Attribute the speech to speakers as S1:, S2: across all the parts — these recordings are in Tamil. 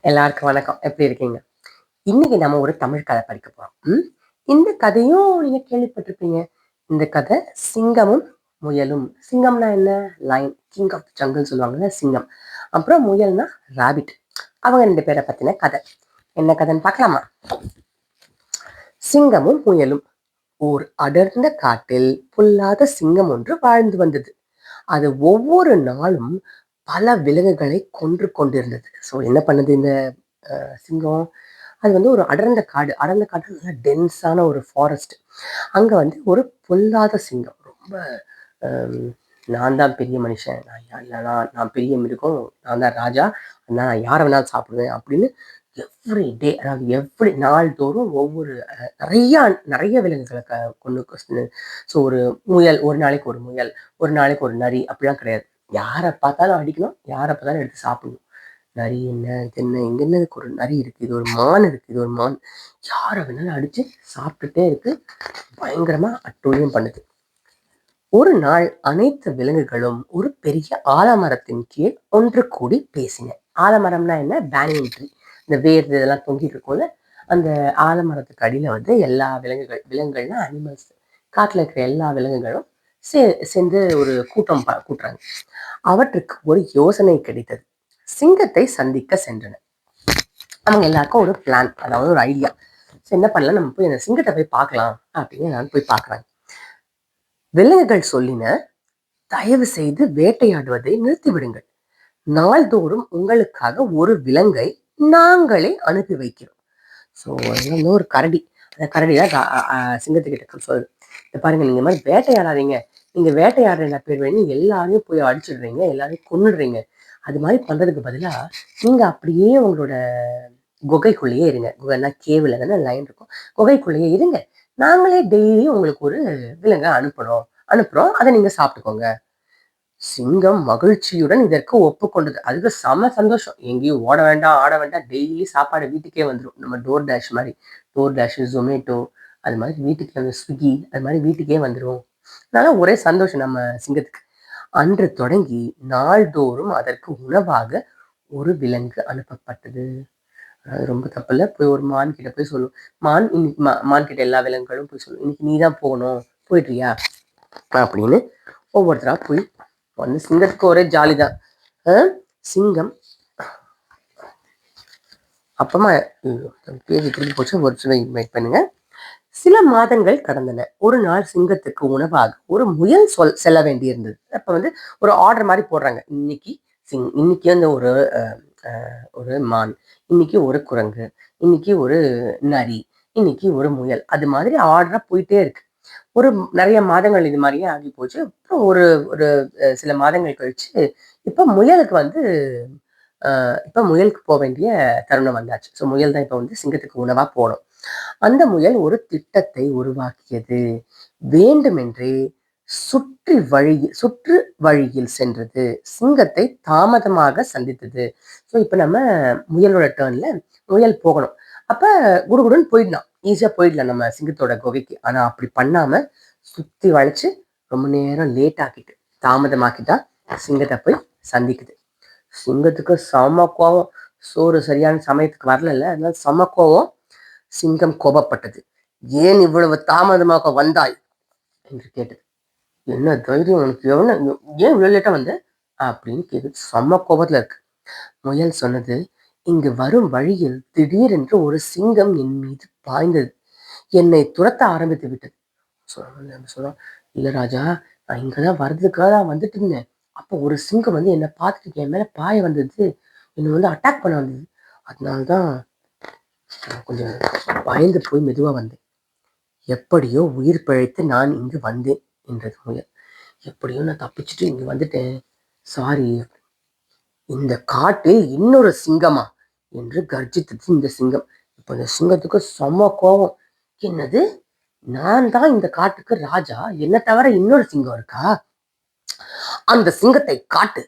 S1: எல்லாருக்கும் வணக்கம். எப்படி இருக்கீங்க? இன்னைக்கு நம்ம ஒரு தமிழ் கதை படிக்க போறோம். இந்த கதையும் நீங்க கேள்விப்பட்டிருப்பீங்க. இந்த கதை சிங்கமும் முயலும். சிங்கம்னா என்ன? லயன், கிங் ஆஃப் ஜங்கிள் சொல்லுவாங்கல்ல, சிங்கம். அப்புறம் முயல்னா ராபிட். அவங்க 2 பேரை பத்தின கதை. என்ன கதைன்னு பார்க்கலாமா? சிங்கமும் முயலும். ஓர் அடர்ந்த காட்டில் பொல்லாத சிங்கம் ஒன்று வாழ்ந்து வந்தது. அது ஒவ்வொரு நாளும் பல விலங்குகளை கொன்று கொண்டிருந்தது. ஸோ என்ன பண்ணுது இந்த சிங்கம்? அது வந்து ஒரு அடர்ந்த காடு. அடர்ந்த காடு நல்லா டென்ஸான ஒரு ஃபாரஸ்ட். அங்க வந்து ஒரு பொல்லாத சிங்கம். ரொம்ப அம் நான் தான் பெரிய மனுஷன். நான் பெரிய மிருகம். நான் தான் ராஜா. அதனால நான் யார வேணாலும் சாப்பிடுவேன் அப்படின்னு எவ்ரி டே, அதாவது எவ்ரி நாள்தோறும் ஒவ்வொரு நெறையா நெறைய விலங்குகள கொன்னு. ஸோ ஒரு முயல், ஒரு நாளைக்கு ஒரு முயல், ஒரு நாளைக்கு ஒரு நரி அப்படிலாம் கிடையாது. யார பார்த்தாலும் அடிக்கணும். யார பார்த்தாலும் எடுத்து சாப்பிடணும். நரி என்ன, இது என்ன, இங்க என்ன இதுக்கு ஒரு நரி இருக்கு, இது ஒரு மான் இருக்கு, இது ஒரு மான். யார வேணாலும் அடிச்சு சாப்பிட்டுட்டே இருக்கு. பயங்கரமா அட்டூழியம் பண்ணுது. ஒரு நாள் அனைத்து விலங்குகளும் ஒரு பெரிய ஆலமரத்தின் கீழ் ஒன்று கூடி பேசின. ஆலமரம்னா என்ன? Banyan tree. இந்த வேர் இதெல்லாம் தொங்கிட்டு இருக்கும்ல, அந்த ஆலமரத்துக்கு அடியில வந்து எல்லா விலங்குகள்னா அனிமல்ஸ், காட்டுல இருக்கிற எல்லா விலங்குகளும் சே சேர்ந்து ஒரு கூட்டுறாங்க. அவற்றுக்கு ஒரு யோசனை கிடைத்தது. சிங்கத்தை சந்திக்க சென்றன. அவங்க எல்லாருக்கும் ஒரு பிளான், அதாவது ஒரு ஐடியா. என்ன பண்ணலாம், நம்ம போய் அந்த சிங்கத்தை போய் பார்க்கலாம் அப்படின்னு எல்லாரும் போய் பார்க்கறாங்க. விலங்குகள் சொல்லின, தயவு செய்து வேட்டையாடுவதை நிறுத்திவிடுங்கள். நாள்தோறும் உங்களுக்காக ஒரு விலங்கை நாங்களே அனுப்பி வைக்கிறோம். ஸோ வந்து ஒரு கரடி. அந்த கரடி தான் சிங்கத்துக்கிட்ட சொல்லுது, இதை பாருங்க, நீங்க மாதிரி வேட்டையாடாதீங்க. நீங்க வேட்டையாடுற பேர் வேணும் எல்லாரையும் போய் அடிச்சிடுறீங்க, எல்லாரையும் கொன்னுடுறீங்க. அது மாதிரி பண்றதுக்கு பதிலா நீங்க அப்படியே உங்களோட குகைக்குள்ளேயே இருங்க. குகைன்னா கேவ்ல தானே லைன் இருக்கும். குகைக்குள்ளேயே இருங்க. நாங்களே டெய்லி உங்களுக்கு ஒரு விலங்கை அனுப்புறோம். அதை நீங்க சாப்பிட்டுக்கோங்க. சிங்கம் மகிழ்ச்சியுடன் இதற்கு ஒப்புக்கொண்டது. அதுக்கு செம சந்தோஷம். எங்கேயும் ஓட வேண்டாம், ஆட வேண்டாம். டெய்லி சாப்பாடு வீட்டுக்கே வந்துடும். நம்ம டோர் டேஷ் மாதிரி. டோர் டேஷ், ஜொமேட்டோ, அது மாதிரி வீட்டுக்கு வந்து ஸ்விக்கி, அது மாதிரி வீட்டுக்கே வந்துடும். அதனால ஒரே சந்தோஷம் நம்ம சிங்கத்துக்கு. அன்று தொடங்கி நாள்தோறும் அதற்கு உணவாக ஒரு விலங்கு அனுப்பப்பட்டது. அது ரொம்ப தப்பில்ல. போய் ஒரு மான் கிட்ட போய் சொல்லும். மான் இன்னைக்கு மான் கிட்ட எல்லா விலங்குகளும் போய் சொல்லும், இன்னைக்கு நீ தான் போகணும், போயிட்டுறியா அப்படின்னு ஒவ்வொருத்தரா போய் வந்து. சிங்கத்துக்கு ஒரே ஜாலி தான். சிங்கம் அப்பமா பேஜ் திரும்பி போச்சு, ஒரு சில இன்வைட் பண்ணுங்க. சில மாதங்கள் கடந்தன. ஒரு நாள் சிங்கத்துக்கு உணவாக ஒரு முயல் செல்ல வேண்டியிருந்தது. அப்ப வந்து ஒரு ஆர்டர் மாதிரி போடுறாங்க. இன்னைக்கு வந்து ஒரு மான், இன்னைக்கு ஒரு குரங்கு, இன்னைக்கு ஒரு நரி, இன்னைக்கு ஒரு முயல். அது மாதிரி ஆர்டரா போயிட்டே இருக்கு. ஒரு நிறைய மாதங்கள் இது மாதிரியே ஆகி போச்சு. அப்புறம் ஒரு ஒரு சில மாதங்கள் கழிச்சு இப்ப முயலுக்கு போக வேண்டிய தருணம் வந்தாச்சு. ஸோ முயல் தான் இப்ப வந்து சிங்கத்துக்கு உணவா போடும். அந்த முயல் ஒரு திட்டத்தை உருவாக்கியது. வேண்டுமென்றே சுற்று வழியில் சென்றது. சிங்கத்தை தாமதமாக சந்தித்தது. ஸோ இப்ப நம்ம முயலோட டேர்ன்ல முயல் போகணும். அப்ப குடுகுடுன்னு போயிடலாம், ஈஸியா போயிடலாம் நம்ம சிங்கத்தோட குகைக்கு. ஆனா அப்படி பண்ணாம சுத்தி வளைச்சு ரொம்ப நேரம் லேட் ஆக்கிட்டு, தாமதமாக்கிட்டா சிங்கத்தை போய் சந்திக்குது. சிங்கத்துக்கு செம கோவம். சோறு சரியான சமயத்துக்கு வரல, அதனால செம கோவம். சிங்கம் கோபப்பட்டது. ஏன் இவ்வளவு தாமதமாக வந்தாய் என்று கேட்டது. என்ன தைரியம் உனக்கு? ஏன் இவ்வளவு லேட்டா வந்த அப்படின்னு கேக்குது. செம்ம கோபத்துல இருக்கு. முயல் சொன்னது, இங்கு வரும் வழியில் திடீரென்று ஒரு சிங்கம் என் மீது பாய்ந்தது. என்னை துரத்த ஆரம்பித்து விட்டது. சொல்றான், இல்ல ராஜா, நான் இங்கதான் வர்றதுக்காக தான் வந்துட்டு இருந்தேன். அப்போ ஒரு சிங்கம் வந்து என்னை பார்த்துட்டு என் மேல பாய வந்தது. என்னை வந்து அட்டாக் பண்ண வந்தது. அதனால்தான் கொஞ்சம் பயந்து போய் மெதுவா வந்தேன். எப்படியோ உயிர் பிழைத்து நான் இங்கு வந்தேன் என்றது முயல். எப்படியோ நான் தப்பிச்சுட்டு இங்க வந்துட்டேன், சாரி. இந்த காட்டில் இன்னொரு சிங்கமா என்று கர்ஜித்தது இந்த சிங்கம். இப்ப இந்த சிங்கத்துக்கு செம்ம கோபம். என்னது, நான் தான் இந்த காட்டுக்கு ராஜா, என்ன தவிர இன்னொரு சிங்கம் இருக்கா? அந்த சிங்கத்தை காட்டு,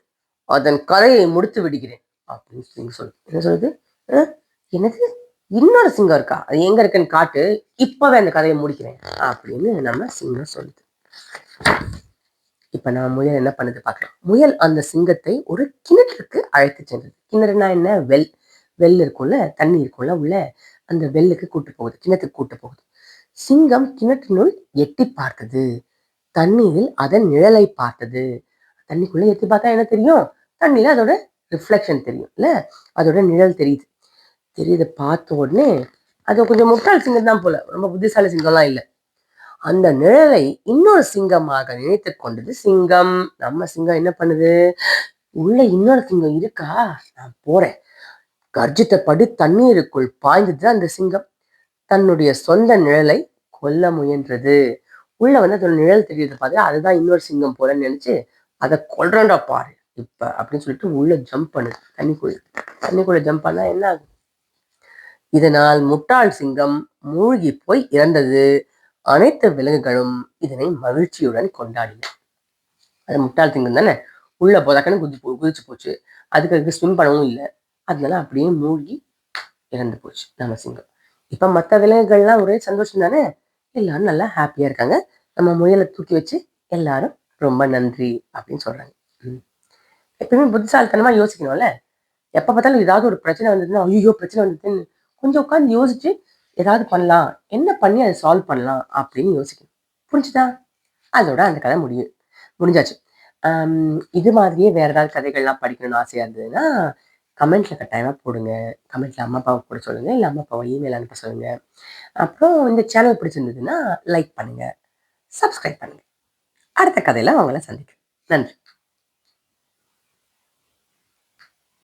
S1: அதன் கதையை முடித்து விடுகிறேன் அப்படின்னு சிங்கம் சொல்லுது. என்ன சொல்லுது? என்னது, இன்னொரு சிங்கம் இருக்கா? அது எங்க இருக்குன்னு காட்டு, இப்பவே அந்த கதையை முடிக்கிறேன் அப்படின்னு நம்ம சிங்கம் சொல்லுது. இப்ப நான் முயல் என்ன பண்ணுது பார்க்கலாம். முயல் அந்த சிங்கத்தை ஒரு கிணற்றுக்கு அழைத்து சென்றது. கிணறுனா என்ன? வெல். வெல் இருக்கும்ல, தண்ணி இருக்கும்ல உள்ள, அந்த வெல்லுக்கு கூட்டு போகுது. கிணத்துக்கு கூட்டு போகுது. சிங்கம் கிணற்றினுள் எட்டி பார்த்தது. தண்ணீரில் அதன் நிழலை பார்த்தது. தண்ணிக்குள்ள எட்டி பார்த்தா என்ன தெரியும்? தண்ணியில அதோட ரிஃப்ளெக்ஷன் தெரியும் இல்ல? அதோட நிழல் தெரியுது. தெரியுத பார்த்த உடனே அது கொஞ்சம் முட்டாள் சிங்கம் தான் போல. ரொம்ப புத்திசாலி சிங்கம்லாம் இல்ல. அந்த நிழலை இன்னொரு சிங்கமாக நினைத்துக் கொண்டது சிங்கம். நம்ம சிங்கம் என்ன பண்ணுது? உள்ள இன்னொரு சிங்கம் இருக்கா? நான் போறேன். கர்ஜித்தபடி தண்ணீருக்குள் பாய்ந்தது அந்த சிங்கம். தன்னுடைய சொந்த நிழலை கொல்ல முயன்றது. உள்ள வந்து அதோட நிழல் தெரியுது பாரு, அதுதான் இன்னொரு சிங்கம் போலன்னு நினைச்சு, அதை கொல்றேன்டா பாரு இப்ப அப்படின்னு சொல்லிட்டு உள்ள ஜம்ப் பண்ணுது தண்ணிக்குள்ள. தண்ணிக்குள்ள ஜம்ப் பண்ணா என்ன ஆகும்? இதனால் முட்டாள் சிங்கம் மூழ்கி போய் இறந்தது. அனைத்து விலங்குகளும் இதனை மகிழ்ச்சியுடன் கொண்டாடின. அது முட்டாள் சிங்கம் தானே, உள்ள போதாக்கன்னு குதிச்சு போச்சு. அதுக்கு ஸ்விம் பண்ணவும் இல்லை. அதனால அப்படியே மூழ்கி இறந்து போச்சு நம்ம சிங்கம். இப்ப மற்ற விலங்குகள்லாம் ஒரே சந்தோஷம் தானே, எல்லாரும் நல்லா ஹாப்பியா இருக்காங்க. நம்ம முயலை தூக்கி வச்சு எல்லாரும் ரொம்ப நன்றி அப்படின்னு சொல்றாங்க. ம். எப்பயுமே புத்திசாலித்தனமா யோசிக்கணும்ல. எப்ப பார்த்தாலும் ஏதாவது ஒரு பிரச்சனை வந்ததுன்னா, ஐயோ பிரச்சனை வந்ததுன்னு கொஞ்சம் உட்காந்து யோசிச்சு ஏதாவது பண்ணலாம், என்ன பண்ணி அதை சால்வ் பண்ணலாம் அப்படின்னு யோசிக்கணும். புரிஞ்சுதா? அதோட அந்த கதை முடிஞ்சாச்சு. இது மாதிரியே வேற ஏதாவது கதைகள்லாம் படிக்கணும்னு ஆசையா இருந்ததுன்னா கமெண்ட்ல கட்டாயமா போடுங்க. கமெண்ட்ல அம்மா அப்பாவை போட சொல்லுங்க, இல்லை அம்மா அப்பாவை இமெயில் அனுப்ப சொல்லுங்க. அப்புறம் இந்த சேனல் பிடிச்சிருந்ததுன்னா லைக் பண்ணுங்க, சப்ஸ்கிரைப் பண்ணுங்க. அடுத்த கதையில அவங்கள சந்திக்கிறேன். நன்றி.